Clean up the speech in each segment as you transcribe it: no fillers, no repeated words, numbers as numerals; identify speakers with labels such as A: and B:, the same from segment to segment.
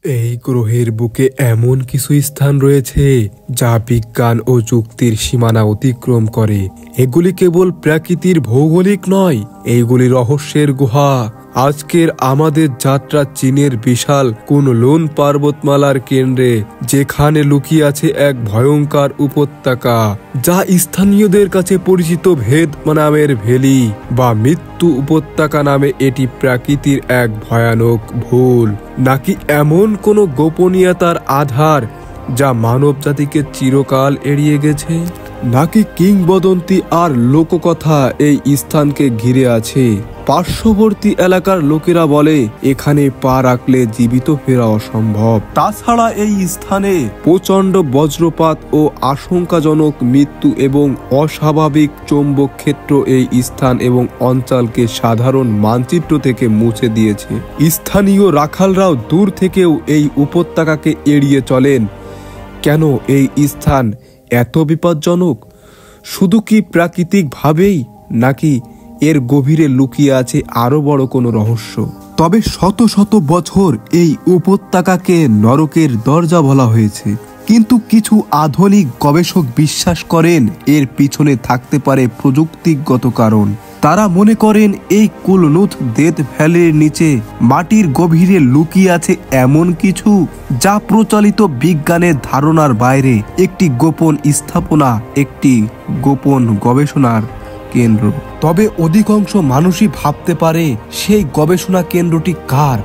A: এই গ্রহের বুকে এমন কিছু স্থান রয়েছে যা বিজ্ঞান ও যুক্তির সীমানা অতিক্রম করে। এগুলি কেবল প্রকৃতির ভৌগোলিক নয়, এইগুলি রহস্যের গুহা। আজকের আমাদের যাত্রা চীনের বিশাল কুনলুন পর্বতমালার কেন্দ্রে, যেখানে লুকিয়ে আছে এক ভয়ঙ্কর উপত্যকা, যা স্থানীয়দের কাছে পরিচিত ভেদ নামের ভ্যালি বা মৃত্যু উপত্যকা নামে। এটি প্রকৃতির এক ভয়ানক ভুল, নাকি এমন কোনো গোপনীয়তার আধার যা মানব জাতিকে চিরকাল এড়িয়ে গেছে? নাকি কিংবদন্তি আর লোককথা এই স্থানকে ঘিরে আছে? পার্শ্ববর্তী এলাকার লোকেরা বলে এখানে পা রাখলে জীবিত ফেরা অসম্ভব। তাছাড়া এই স্থানে প্রচন্ড বজ্রপাত ও আশঙ্কাজনক মৃত্যু এবং অস্বাভাবিক চৌম্বক ক্ষেত্র এই স্থান এবং অঞ্চলকে সাধারণ মানচিত্র থেকে মুছে দিয়েছে। স্থানীয় রাখালরাও দূর থেকেও এই উপত্যকাকে এড়িয়ে চলেন। কেন এই স্থান এত বিপজ্জনক? শুধু কি প্রাকৃতিকভাবেই, নাকি এর গভীরে লুকিয়ে আছে আরো বড় কোনো রহস্য? তবে শত শত বছর এই উপত্যকাকে নরকের দরজা বলা হয়েছে, কিন্তু কিছু আধুনিক গবেষক বিশ্বাস করেন এর পিছনে থাকতে পারে প্রযুক্তিগত কারণ। তারা মনে করেন এই কুনলুন ডেথ ভ্যালির নিচে মাটির গভীরে লুকিয়ে আছে এমন কিছু যা প্রচলিত বিজ্ঞানের ধারণার বাইরে। একটি গোপন স্থাপনা, একটি গোপন গবেষণার কেন্দ্র। তবে অধিকাংশ মানুষই ভাবতে পারে সেই গবেষণা কেন্দ্রটি কার?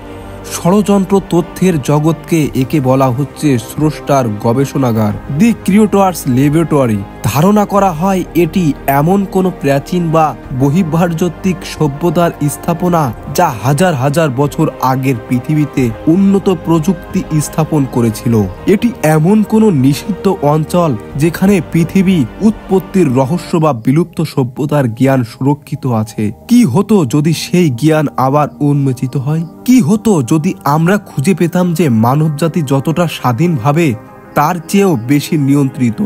A: ষড়যন্ত্র তথ্যের জগৎকে একে বলা হচ্ছে স্রষ্টার গবেষণাগার, দি ক্রিয়েটরস ল্যাবরেটরি। ধারণা করা হয় এটি এমন কোনো প্রাচীন বা বহির্ভারজাতিক সভ্যতার স্থাপনা যা হাজার হাজার বছর আগের পৃথিবীতে উন্নত প্রযুক্তি স্থাপন করেছিল। এটি এমন কোনো নিষিদ্ধ অঞ্চল যেখানে পৃথিবী উৎপত্তির রহস্য বা বিলুপ্ত সভ্যতার জ্ঞান সুরক্ষিত আছে। কি হতো যদি সেই জ্ঞান আবার উন্মোচিত হয়? কি হতো যদি আমরা খুঁজে পেতাম যে মানবজাতি যতটা স্বাধীনভাবে তার চেয়েও বেশি নিয়ন্ত্রিত?